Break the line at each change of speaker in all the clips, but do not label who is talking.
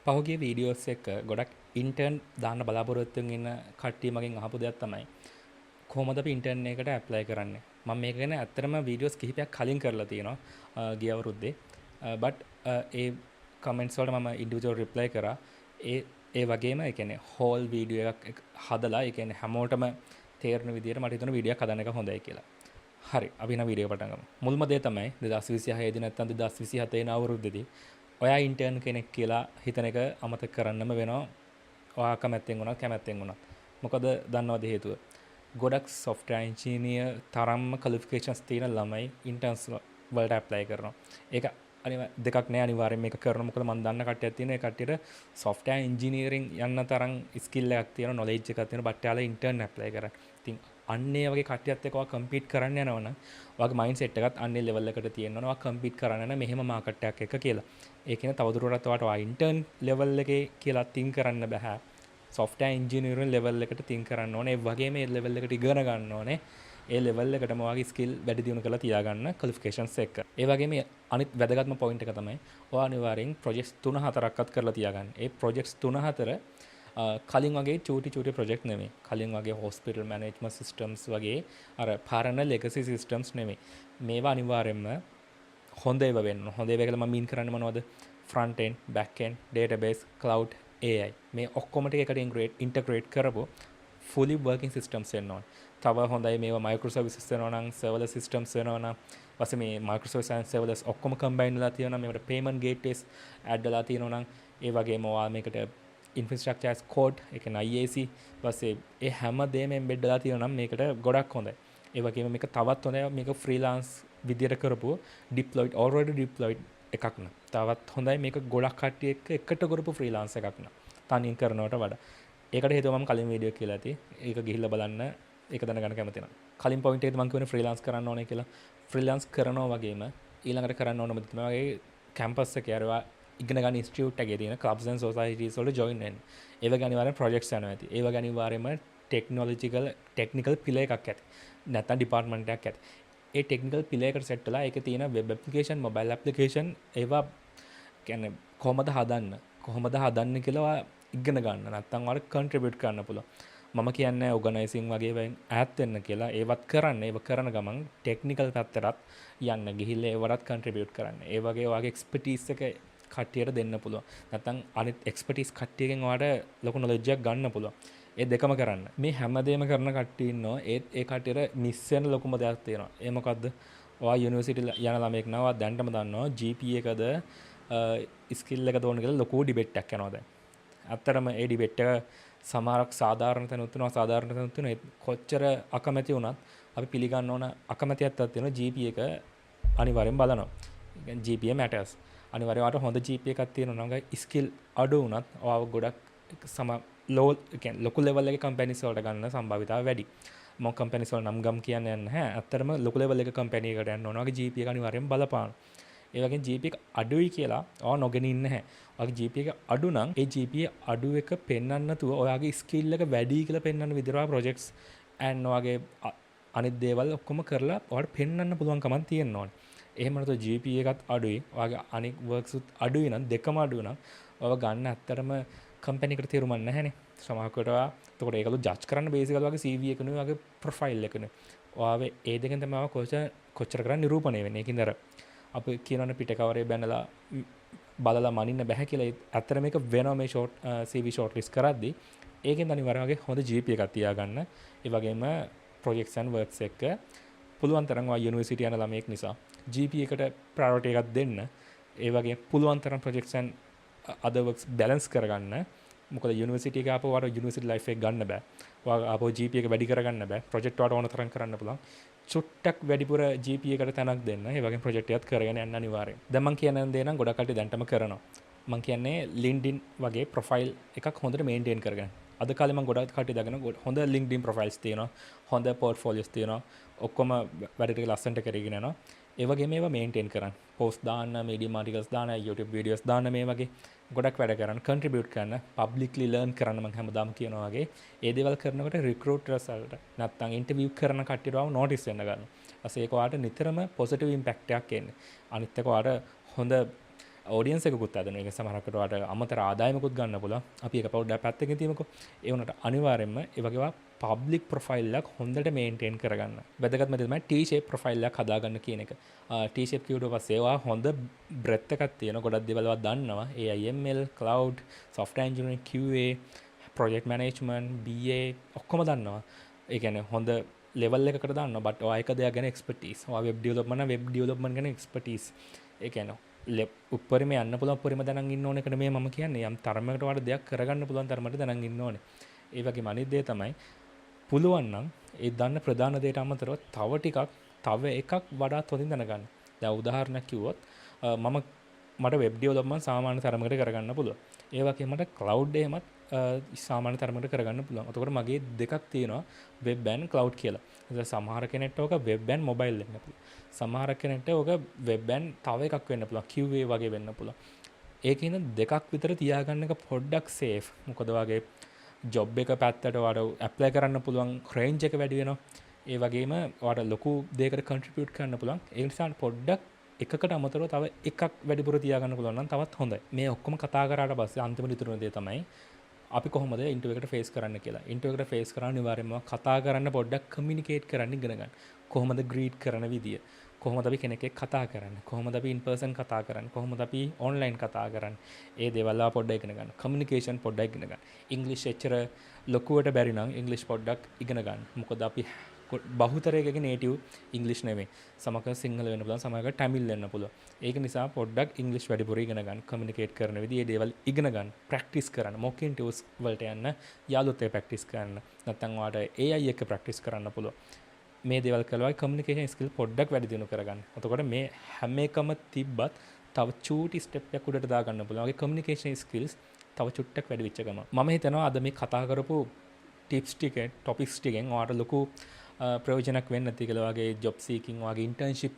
පහුගිය වීඩියෝස් එක ගොඩක් ඉන්ටර්න් දාන්න බලාපොරොත්තු වෙන කට්ටිය මගෙන් අහපු දෙයක් තමයි කොහොමද අපි ඉන්ටර්න් එකට ඇප්ලයි කරන්නේ. මම මේක ගැන ඇත්තටම වීඩියෝස් කිහිපයක් කලින් කරලා තියෙනවා ගිය අවුරුද්දේ. බට් ඒ කමෙන්ට්ස් වලට මම ඉන්ඩිවිජුවල් රිප්ලයි කරා. ඒ වගේම ඒ කියන්නේ හෝල් වීඩියෝ එකක් හදලා ඒ කියන්නේ හැමෝටම තේරෙන විදිහට මට හිතුණා වීඩියෝ එකක් හදන්න එක හොඳයි කියලා. හරි අපි නම් වීඩියෝ පටන් ගමු. මුල්ම දේ තමයි 2026 දී නැත්නම් 2027 වෙන අවුරුද්දේදී ඔයා ඉන්ටර්න් කෙනෙක් කියලා හිතන එක අමතක කරන්නම වෙනවා. ඔයා කැමැත්තෙන් වුණත් කැමැත්තෙන් වුණත්. මොකද දන්නවද හේතුව? ගොඩක් software engineer තරම්ම qualifications තියෙන ළමයි interns වලට apply කරනවා. ඒක දෙකක් නෑ අනිවාර්යෙන් මේක කරනවා. මොකද මම දන්න කට්ටියක් තියෙන ඒ කට්ටියට software engineering යන්න තරම් skill එකක් තියෙනවා, knowledge එකක් තියෙනවා. බට් යාලා intern apply කරන්නේ. ඉතින් අන්නේ වගේ කට්ටියත් එක්ක ඔයා compete කරන්න යනවනම් ඔයාගේ mindset එකත් අන්නේ level එකට තියෙන්න ඕන. ඔයා compete කරන්න නම් මෙහෙම market එකක් එක්ක කියලා. ඒ කියන්නේ තවදුරටත් ඔයාට intern level එකේ කියලා think කරන්න බෑ. software engineering level එකට think කරන්න ඕනේ. ඒ වගේම මේ level එකට ඉගෙන ගන්න ඕනේ. ඒ level එකටම ඔයාගේ skill වැඩි දියුණු කරලා තියාගන්න qualifications එක්ක. ඒ වගේම අනිත් වැදගත්ම point එක තමයි ඔයා අනිවාර්යෙන් projects 3-4ක්වත් කරලා තියාගන්න. ඒ projects 3-4 කලින් වගේ චූටි ප්‍රොජෙක්ට් නෙමෙයි. කලින් වගේ hospital management systems වගේ අර පරණ legacy systems නෙමෙයි. මේවා අනිවාර්යයෙන්ම හොඳ ඒවා වෙන්න ඕන. හොඳ ඒවා කියලා මම mean කරන්නේ මොනවද? front end, back end, database, cloud, AI. මේ ඔක්කොම ටික එකට integrate කරපො fully working systems වෙන්න ඕන. තව හොඳයි මේවා microservices වෙනවා නම් serverless systems වෙනවා නම් ඊපස්සේ මේ microservices and serverless ඔක්කොම combine වෙලා තියෙනවා. මේකට payment gateways add වෙලා තියෙනවා නම් ඒ වගේම ඔයා මේකට infrastructure as code ඒ කියන්නේ IAC ඊපස්සේ ඒ හැම දෙයක්ම embed වෙලා තියෙනවා නම් මේකට ගොඩක් හොඳයි. ඒ වගේම මේක තවත් හොඳයි මේක freelance විදියට කරපුව already deployed එකක් න ะ. තවත් හොඳයි මේක ගොඩක් කට්ටිය එකට කරපු freelance එකක් න ะ. තනියෙන් කරනවට වඩා. ඒකට හේතුව මම කලින් වීඩියෝ කියලා ඇති. ඒක ගිහිල්ලා බලන්න. ඒක දැනගන්න කැමති නම්. කලින් පොයින්ට් එකේදී මම කියන්නේ freelance කරන්න ඕනේ කියලා. freelance කරනවා වගේම ඊළඟට කරන්න ඕන මොකද තමයි කැම්පස් එකේ අරවා ඉගෙන ගන්න ඉන්ස්ටිටියුට් එකේ තියෙන clubs and societies වල join වෙන්න. ඒ වගේ අනිවාර්යෙන් projects යනවා ඇති. ඒ වගේ අනිවාර්යයෙන්ම technical පිළ එකක් ඇති. නැත්නම් department එකක් ඇති. ඒ technical පිළ එකට set වෙලා ඒකේ තියෙන web application, mobile application ඒවා කියන්නේ කොහොමද හදන්න කියලා ඉගෙන ගන්න. නැත්නම් ඔයාලට contribute කරන්න පුළුවන්. මම කියන්නේ organizing වගේ වෙන් ඈත් වෙන්න කියලා. ඒවත් කරන්න. ඒව කරන ගමන් technical පැත්තටත් යන්න ගිහිල්ලා ඒවටත් contribute කරන්න. ඒ වගේ ඔයාගේ expertise එක කට්ටියට දෙන්න පුළුවන්. නැත්නම් අනිත් expertise කට්ටියගෙන් ඔයාලට ලොකු knowledge එකක් ගන්න පුළුවන්. ඒ දෙකම කරන්න. මේ හැමදේම කරන කට්ටිය ඉන්නවා. ඒ කට්ටියට මිස් වෙන ලොකුම දෙයක් තියෙනවා. ඒ මොකද්ද? ඔයා යුනිවර්සිටි යන ළමයෙක් නම් ඔයා දැන්ටම දන්නවා GPA එකද skill එකද ඕන කියලා ලොකු debate එකක් යනවා දැන්. ඇත්තටම ඒ debate එක සමහරක් සාධාරණ තැනුත් වෙනවා අසාධාරණ තැනුත් වෙනවා. කොච්චර අකමැති වුණත් අපි පිළිගන්න ඕන අකමැතියක් තියෙනවා GPA එක අනිවාර්යෙන් බලනවා. ඒ කියන්නේ GPA matters. අනිවාර්යයෙන් ඔයාලට හොඳ GPA එකක් තියෙනවා නම් skill අඩු වුණත් ඔයාව ගොඩක් low කියන්නේ ලොකු level එකේ companies වලට ගන්න සම්භාවිතාව වැඩි. මම companies වල නම් ගම් කියන්නේ නැහැ. ඇත්තටම ලොකු level එකේ company එකකට යන්න ඕන. ඔයාගේ GPA එක අනිවාර්යෙන් බලපාන. ඒ වගේ GPA එක අඩුයි කියලා ඔයා නොගෙන ඉන්නේ නැහැ. ඔයාගේ GPA එක අඩු නම් ඒ GPA අඩු එක පෙන්වන්න නැතුව ඔයාගේ skill එක වැඩි කියලා පෙන්වන්න විදිහට ඔයා projects and ඔයාගේ අනිත් දේවල් ඔක්කොම කරලා ඔයාලට පෙන්වන්න පුළුවන් කමක් තියෙන්න ඕනේ. එහෙම නැත්නම් GPA එකත් අඩුයි. ඔයාගේ අනිත් works උත් අඩුයි නම් දෙකම අඩු නම් ඔයාව ගන්න ඇත්තටම company එකට තේරුමක් නැහැනේ. සමහරකට ඔයා එතකොට ඒකලු ජජ් කරන්න basically ඔයාගේ CV එකනේ ඔයාගේ profile එකනේ. ඔයාවේ ඒ දෙකෙන් තමයි ඔයා කොච්චර කරන් නිරූපණය වෙන්නේ. ඒකින්ද අර අපි කියනවනේ පිටකවරේ බැනලා බලලා මනින්න බෑ කියලා. ඇත්තට මේක වෙනවා මේ CV short list කරද්දී. ඒකෙන් අනිවාර්යයෙන් හොඳ GPA එකක් තියාගන්න. ඒ වගේම projects and works එක පුළුවන් තරම් ඔයා යුනිවර්සිටි යන ළමයෙක් නිසා GPA එකට priority එකක් දෙන්න. ඒ වගේ පුළුවන් තරම් projects and other works balance කරගන්න. මොකද යුනිවර්සිටි එක ආපහු වඩා යුනිවර්සිටි ලයිෆ් එක ගන්න බෑ. ඔයා ආපහු GPA එක වැඩි කරගන්න බෑ. ප්‍රොජෙක්ට් වලට ඕන තරම් කරන්න පුළුවන්. චුට්ටක් වැඩිපුර GPA එකට තැනක් දෙන්න. ඒ වගේ ප්‍රොජෙක්ට් එකක් කරගෙන යන්න අනිවාර්යයෙන්. දැන් මම කියන දේ නම් ගොඩක් කට්ටිය දැන්ටම කරනවා. මම කියන්නේ LinkedIn වගේ ප්‍රොෆයිල් එකක් හොඳට මේන්ටේන් කරගන්න. අද කාලේ මම ගොඩක් කට්ටිය දාගෙන හොඳ LinkedIn ප්‍රොෆයිල්ස් තියෙනවා. හොඳ පෝර්ට්ෆෝලියෝස් තියෙනවා. ඔක්කොම වැඩ ටික ලස්සනට කරගෙන යනවා. ඒ වගේම ඒවා මේන්ටේන් කරන්න. පෝස්ට් දාන්න, මීඩියම් ආටිකල්ස් දාන්න, YouTube වීඩියෝස් දාන්න මේ වගේ ගොඩක් වැඩ කරන්න, contribute කරන්න, publicly learn කරන්න මම හැමදාම කියනවා වගේ. ඒ දේවල් කරනකොට recruiters වලට නැත්නම් interview කරන කට්ටියටම notice වෙන්න ගන්නවා. ඊපස්සේ ඒක ඔයාලට නිතරම positive impact එකක් එන්නේ. අනිත් එක ඔයාලට හොඳ ඔඩියන්ස් එකකුත් ඇදෙනවා. ඒක සමහරකට ඔයාලට අමතර ආදායමකුත් ගන්න පුළුවන්. අපි ඒක පොඩ්ඩක් පැත්තකින් තියමුකෝ. ඒ වුණාට අනිවාර්යයෙන්ම ඒ වගේ පබ්ලික් ප්‍රොෆයිල් එකක් හොඳට මේන්ටේන් කරගන්න. වැදගත්ම දේ තමයි T-shape ප්‍රොෆයිල් එකක් හදාගන්න කියන එක. T-shape කිව්වට පස්සේ ඔයා හොඳ බ්‍රෙත් එකක් තියෙන ගොඩක් දේවල් ඔයා දන්නවා. AIML, cloud, software engineering, QA, project management, BA ඔක්කොම දන්නවා. ඒ කියන්නේ හොඳ ලෙවල් එකකට දාන්න බට ඔයා එක දෙයක් ගැන එක්ස්පර්ටීස්. ඔයා වෙබ් ඩෙවලොප්මන්ට් නම් වෙබ් ඩෙවලොප්මන්ට් ගැන එක්ස්පර්ටීස්. ඒ කියන්නේ උප්පරිම යන්න පුළුවන් උපරිම දැනන් ඉන්න ඕන එකට මේ මම කියන්නේ යම් තරමකට ඔයාලට දෙයක් කරගන්න පුළුවන් තරමට දැනන් ඉන්න ඕනේ. ඒ වගේම අනිත් දේ තමයි පුළුවන් නම් ඒ දන්න ප්‍රධාන දේට අමතරව තව එකක් වඩාත් හොඳින් දැනගන්න. දැන් උදාහරණයක් කිව්වොත් මට වෙබ් ඩෙවලොප්මන්ට් සාමාන්‍ය තරමකට කරගන්න පුළුවන්. ඒ වගේම මට ක්ලවුඩ් එකමත් සාමාන්‍ය තරමකට කරගන්න පුළුවන්. එතකොට මගේ දෙකක් තියෙනවා වෙබ් ඇන්ඩ් ක්ලවුඩ් කියලා. ඒ සමහර කෙනෙක්ට ඕක වෙබ් ඇන්ඩ් මොබයිල් වෙන්න පුළුවන්. සමහර කෙනෙක්ට ඕක වෙබ් ඇන්ඩ් තව එකක් වෙන්න පුළුවන්. QA වගේ වෙන්න පුළුවන්. ඒකින දෙකක් විතර තියාගන්න එක පොඩ්ඩක් සේෆ්. මොකද වගේ ජොබ් එක පැත්තට ඔයාලට ඇප්ලයි කරන්න පුළුවන් රේන්ජ් එක වැඩි වෙනවා. ඒ වගේම ඔයාලට ලොකු දෙයකට කන්ට්‍රිබියුට් කරන්න පුළුවන්. ඒ නිසා පොඩ්ඩක් එකකට අමතරව තව එකක් වැඩිපුර තියාගන්න පුළුවන් නම් තවත් හොඳයි. මේ ඔක්කොම කතා කරාට පස්සේ අන්තිමට ඉතුරු වෙන දේ තමයි අපි කොහොමද ඉන්ටර්විව් එකට ෆේස් කරන්න කියලා. ඉන්ටර්විව් එකට ෆේස් කරන්න අනිවාර්යයෙන්ම කතා කරන්න පොඩ්ඩක් කමියුනිකේට් කරන්න ඉගෙන ගන්න. කොහොමද ග්‍රීට් කරන විදිය. කොහොමද අපි කෙනෙක් එක්ක කතා කරන්නේ. කොහොමද අපි ඉන් පර්සන් කතා කරන්නේ. කොහොමද අපි ඔන්ලයින් කතා කරන්නේ. ඒ දේවල් පොඩ්ඩක් ඉගෙන ගන්න. කමියුනිකේෂන් පොඩ්ඩක් ඉගෙන ගන්න. ඉංග්‍රීසි එච්චර ලොකුවට බැරි නම් ඉංග්‍රීසි පොඩ්ඩක් ඉගෙන ගන්න. මොකද අපි බහුතරයකගේ නේටිව් ඉංග්‍රීසි නෙමෙයි. සමහරක සිංහල වෙන්න පුළුවන්, සමහරක තමිල් වෙන්න පුළුවන්. ඒක නිසා පොඩ්ඩක් ඉංග්‍රීසි වැඩිපුර ඉගෙන ගන්න. කමියුනිකේට් කරන විදිහ, මේ දේවල් ඉගෙන ගන්න. ප්‍රැක්ටිස් කරන්න. මොක් ඉන්ටර්විව්ස් වලට යන්න යාළුවොත් එක්ක ප්‍රැක්ටිස් කරන්න. නැත්නම් ඔයාලට AI එක්ක ප්‍රැක්ටිස් කරන්න පුළුවන්. මේ දේවල් කළා කමියුනිකේෂන් ස්කිල් පොඩ්ඩක් වැඩි දියුණු කරගන්න. එතකොට මේ හැම එකම තිබ්බත් තව චූටි ස්ටෙප් එකක් උඩට දාගන්න පුළුවන්. ඔගේ කමියුනිකේෂන් ස්කිල්ස් තව චුට්ටක් වැඩි වෙච්ච ගමන් මම හිතනවා අද මේ කතා කරපු ටිප්ස් ටිකෙන් टॉपिक्स ටිකෙන් ඔයාලට ලොකු ප්‍රයෝජනක් වෙන්න ඇති කියලා වගේ ජොබ් සීකින් වගේ ඉන්ටර්න්ෂිප්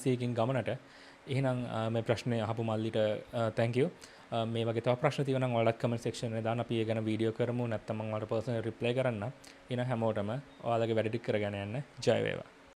සීකින් ගමනට. එහෙනම් මේ ප්‍රශ්නේ අහපු මල්ලිට thank you. මේ වගේ තව ප්‍රශ්න තියෙනවා නම් ඔයාලත් කමෙන්ට් සෙක්ෂන් එකේ දාන්න අපි ඒ ගැන වීඩියෝ කරමු. නැත්නම් මම ඔයාලට පර්සනල් රිප්ලයි කරන්න. එහෙනම් හැමෝටම ඔයාලගේ වැඩ ටික කරගෙන යන්න ජය වේවා.